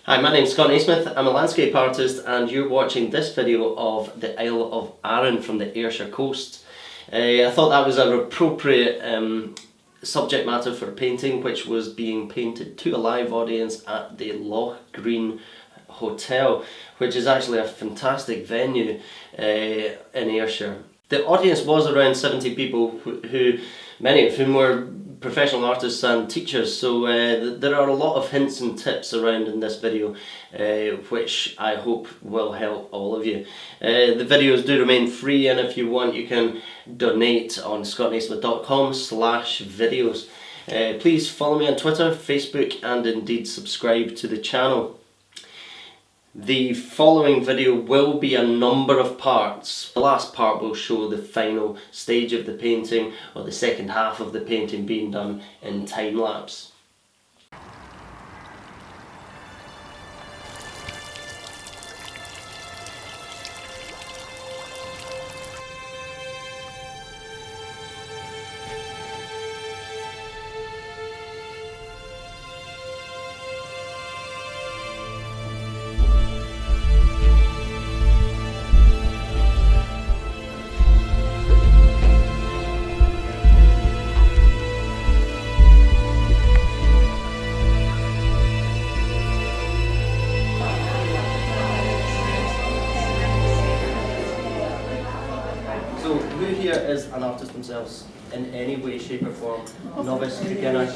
Hi, my name's Scott Naismith. I'm a landscape artist and you're watching this video of the Isle of Arran from the Ayrshire coast. I thought that was an appropriate subject matter for a painting which was being painted to a live audience at the Lochgreen Hotel, which is actually a fantastic venue in Ayrshire. The audience was around 70 people who many of whom were professional artists and teachers, so there are a lot of hints and tips around in this video which I hope will help all of you. The videos do remain free, and if you want you can donate on scottnaismith.com/videos. Please follow me on Twitter, Facebook and indeed subscribe to the channel. The following video will be a number of parts. The last part will show the final stage of the painting, or the second half of the painting being done in time lapse. So who here is an artist themselves in any way, shape or form? Novice, beginner,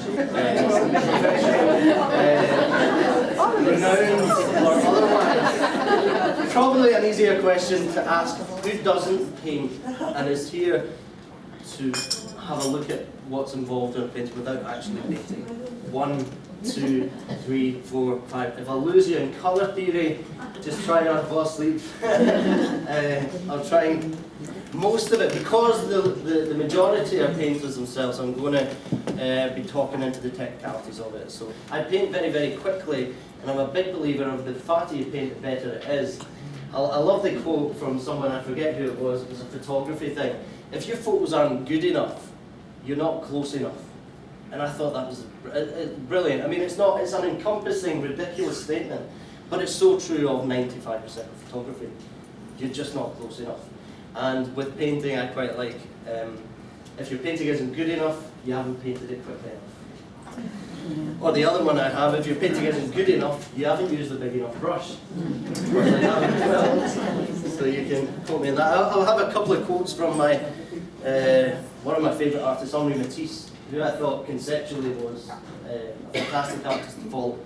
renowned or otherwise? Probably an easier question to ask who doesn't paint and is here to have a look at what's involved in a painting without actually painting. 1, 2, 3, 4, 5. If I lose you in colour theory, just try not to fall asleep. I'll try and most of it, because the majority are painters themselves, I'm going to be talking into the technicalities of it. So I paint very, very quickly, and I'm a big believer of the faster you paint, the better it is. I love the quote from someone, I forget who it was a photography thing. If your photos aren't good enough, you're not close enough. And I thought that was brilliant. I mean, it's an encompassing, ridiculous statement, but it's so true of 95% of photography. You're just not close enough. And with painting, I quite like, if your painting isn't good enough, you haven't painted it quickly enough. Or the other one I have, if your painting isn't good enough, you haven't used a big enough brush. So you can quote me on that. I'll have a couple of quotes from my one of my favourite artists, Henri Matisse, who I thought conceptually was a fantastic artist to follow.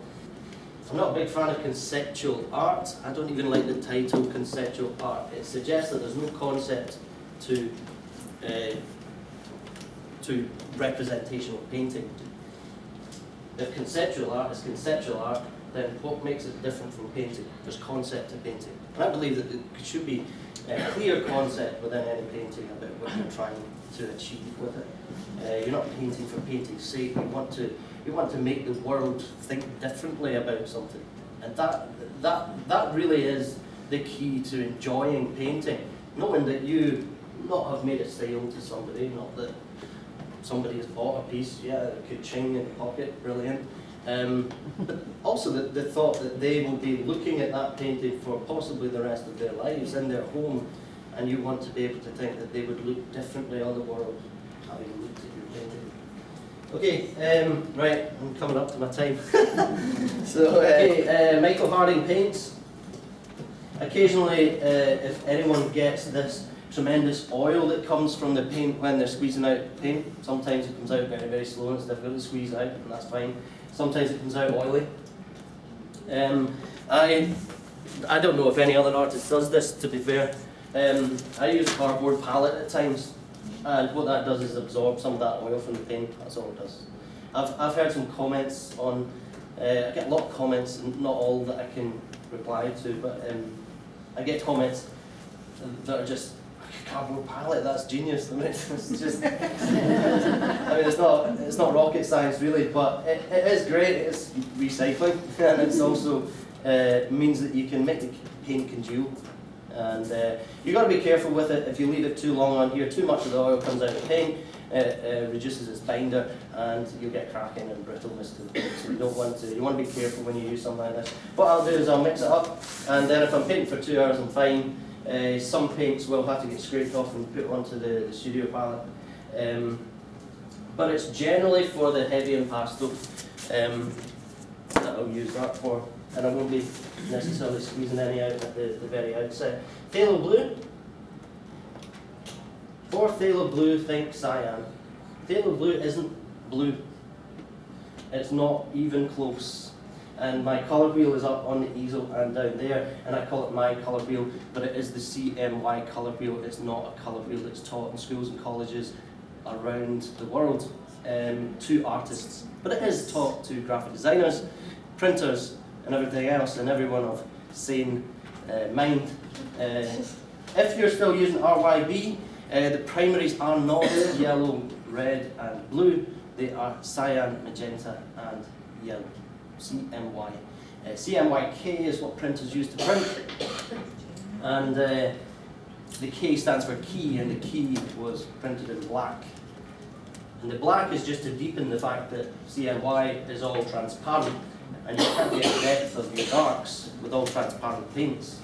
I'm not a big fan of conceptual art. I don't even like the title conceptual art. It suggests that there's no concept to representational painting. If conceptual art is conceptual art, then what makes it different from painting? There's concept to painting. And I believe that there should be a clear concept within any painting about what you're trying to achieve with it. You're not painting for painting's sake. You want to make the world think differently about something, and that really is the key to enjoying painting. Knowing that you not have made a sale to somebody, not that somebody has bought a piece, yeah, ka-ching in the pocket, brilliant. But also the thought that they will be looking at that painting for possibly the rest of their lives in their home, and you want to be able to think that they would look differently on the world having looked at your painting. Okay, right, I'm coming up to my time. So, Michael Harding paints. Occasionally, if anyone gets this tremendous oil that comes from the paint when they're squeezing out paint, sometimes it comes out very, very slow and it's difficult to squeeze out, and that's fine. Sometimes it comes out oily. I don't know if any other artist does this, to be fair. I use a cardboard palette at times, and what that does is absorb some of that oil from the paint. That's all it does. I've heard some comments on, I get a lot of comments, and not all that I can reply to, but I get comments that are just, cardboard palette, that's genius. I mean, it's just, I mean, it's not rocket science really, but it is great. It's recycling, and it's also means that you can make the paint congeal. And you've got to be careful with it. If you leave it too long on here, too much of the oil comes out of the paint, it reduces its binder, and you'll get cracking and brittleness to the paint. So you want to be careful when you use something like this. What I'll do is I'll mix it up, and then if I'm painting for 2 hours, I'm fine. Some paints will have to get scraped off and put onto the studio palette. But it's generally for the heavy impasto that I'll use that for, and I won't be necessarily squeezing any out at the very outset. Phthalo blue. For phthalo blue, think cyan. Phthalo blue isn't blue. It's not even close. And my colour wheel is up on the easel and down there, and I call it my colour wheel, but it is the CMY colour wheel. It's not a colour wheel that's taught in schools and colleges around the world to artists. But it is taught to graphic designers, printers, and everything else, and everyone of sane mind. If you're still using RYB, the primaries are not yellow, red, and blue. They are cyan, magenta, and yellow. CMY. CMYK is what printers use to print, and the K stands for key, and the key was printed in black. And the black is just to deepen the fact that CMY is all transparent, and you can't get the depth of your darks with all transparent paints.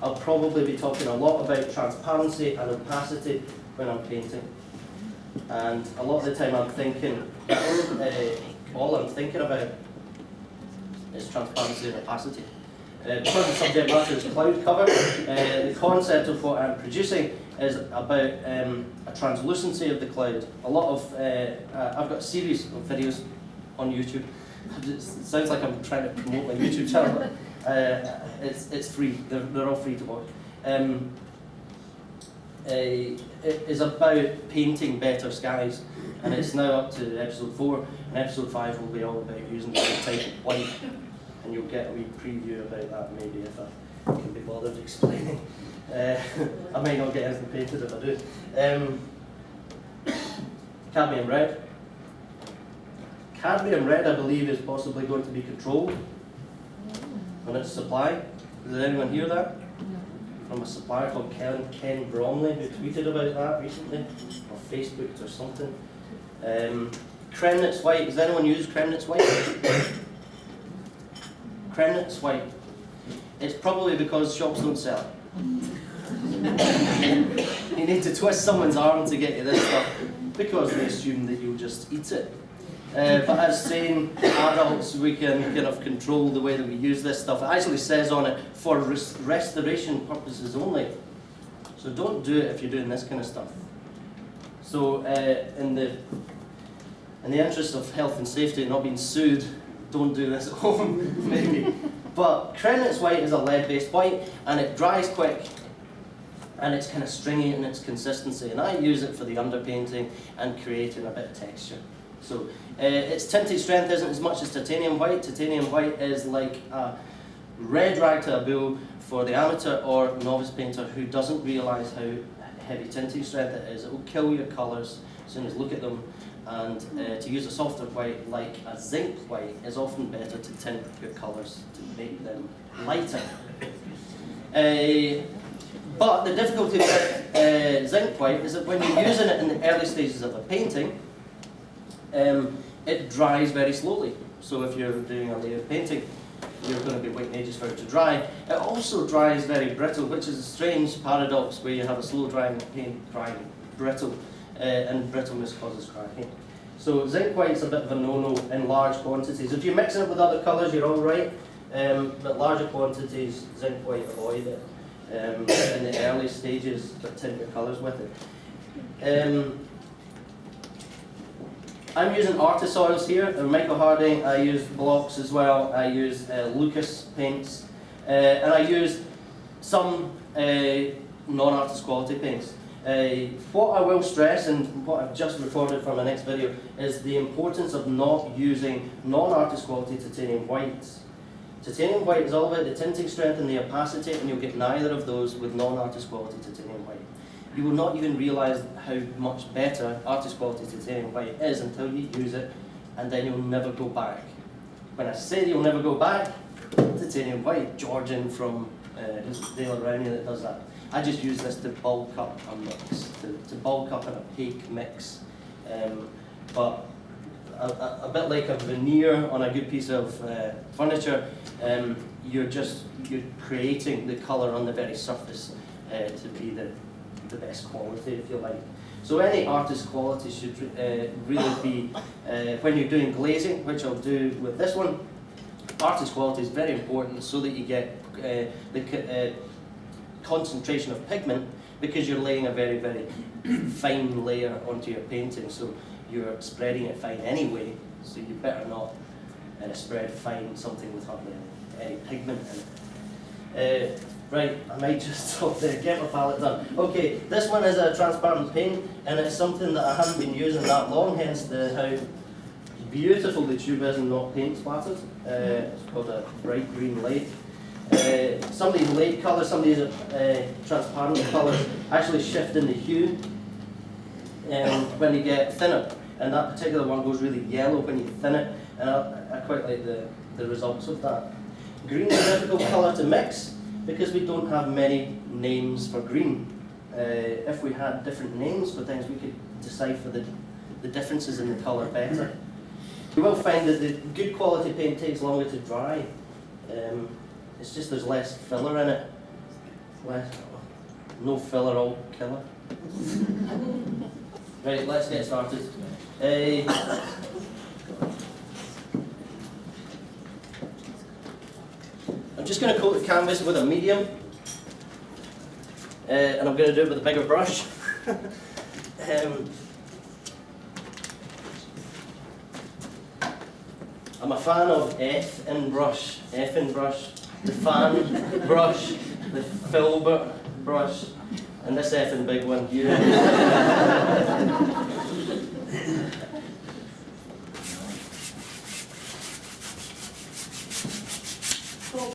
I'll probably be talking a lot about transparency and opacity when I'm painting, and a lot of the time I'm thinking, all I'm thinking about is transparency and opacity. Because the subject matter is cloud cover, the concept of what I'm producing is about a translucency of the cloud. A lot of, I've got a series of videos on YouTube. It sounds like I'm trying to promote my YouTube channel. It's free, they're all free to watch. It is about painting better skies, and it's now up to episode 4, and episode 5 will be all about using the type of white, and you'll get a wee preview about that maybe if I can be bothered explaining. I might not get anything painted if I do. Cadmium red. Cadmium red, I believe, is possibly going to be controlled on its supply. Did anyone hear that? From a supplier called Ken Bromley, who tweeted about that recently, or Facebooked or something. Kremnitz white, does anyone use Kremnitz white? Kremnitz white. It's probably because shops don't sell it. You need to twist someone's arm to get you this stuff, because they assume that you'll just eat it. But as sane adults, we can kind of control the way that we use this stuff. It actually says on it, for restoration purposes only. So don't do it if you're doing this kind of stuff. So in the interest of health and safety and not being sued, don't do this at home, maybe. But Kremnitz white is a lead-based white, and it dries quick, and it's kind of stringy in its consistency. And I use it for the underpainting and creating a bit of texture. So its tinted strength isn't as much as titanium white. Titanium white is like a red rag to a bull for the amateur or novice painter who doesn't realise how heavy tinting strength it is. It will kill your colours as soon as you look at them. And to use a softer white like a zinc white is often better to tint your colours to make them lighter. But the difficulty with zinc white is that when you're using it in the early stages of a painting, it dries very slowly. So if you're doing a layered painting, you're going to be waiting ages for it to dry. It also dries very brittle, which is a strange paradox where you have a slow drying paint drying brittle, and brittleness causes cracking. So zinc white's a bit of a no-no in large quantities. If you're mixing it with other colours, you're all right, but larger quantities, zinc white, avoid it. In the early stages, but tint your colours with it. I'm using artist oils here, and Michael Harding. I use blocks as well. I use Lucas paints, and I use some non-artist quality paints. What I will stress, and what I've just recorded for my next video, is the importance of not using non-artist quality titanium whites. Titanium white is all about the tinting strength and the opacity, and you'll get neither of those with non-artist quality titanium white. You will not even realise how much better artist quality titanium white is until you use it, and then you'll never go back. When I say you'll never go back, titanium white, Georgian from Dale around that does that. I just use this to bulk up a mix, to bulk up an opaque mix. But a bit like a veneer on a good piece of furniture, you're creating the colour on the very surface to be the best quality, if you like. So any artist quality should really be, when you're doing glazing, which I'll do with this one, artist quality is very important so that you get the concentration of pigment, because you're laying a very, very fine layer onto your painting, so you're spreading it fine anyway, so you better not spread fine something with hardly any pigment in it. Right, I might just stop there, get my palette done. Okay, this one is a transparent paint, and it's something that I haven't been using that long, hence how beautiful the tube is and not paint splattered. It's called a bright green light. Some of these light colours, some of these transparent colours actually shift in the hue when you get thinner, and that particular one goes really yellow when you thin it, and I quite like the results of that. Green is a difficult colour to mix, because we don't have many names for green. If we had different names for things, we could decipher the differences in the colour better. You will find that the good quality paint takes longer to dry. It's just there's less filler in it. No filler, all killer. Right, let's get started. I'm just going to coat the canvas with a medium, and I'm going to do it with a bigger brush. I'm a fan of F in brush, the fan brush, the filbert brush, and this F in big one here.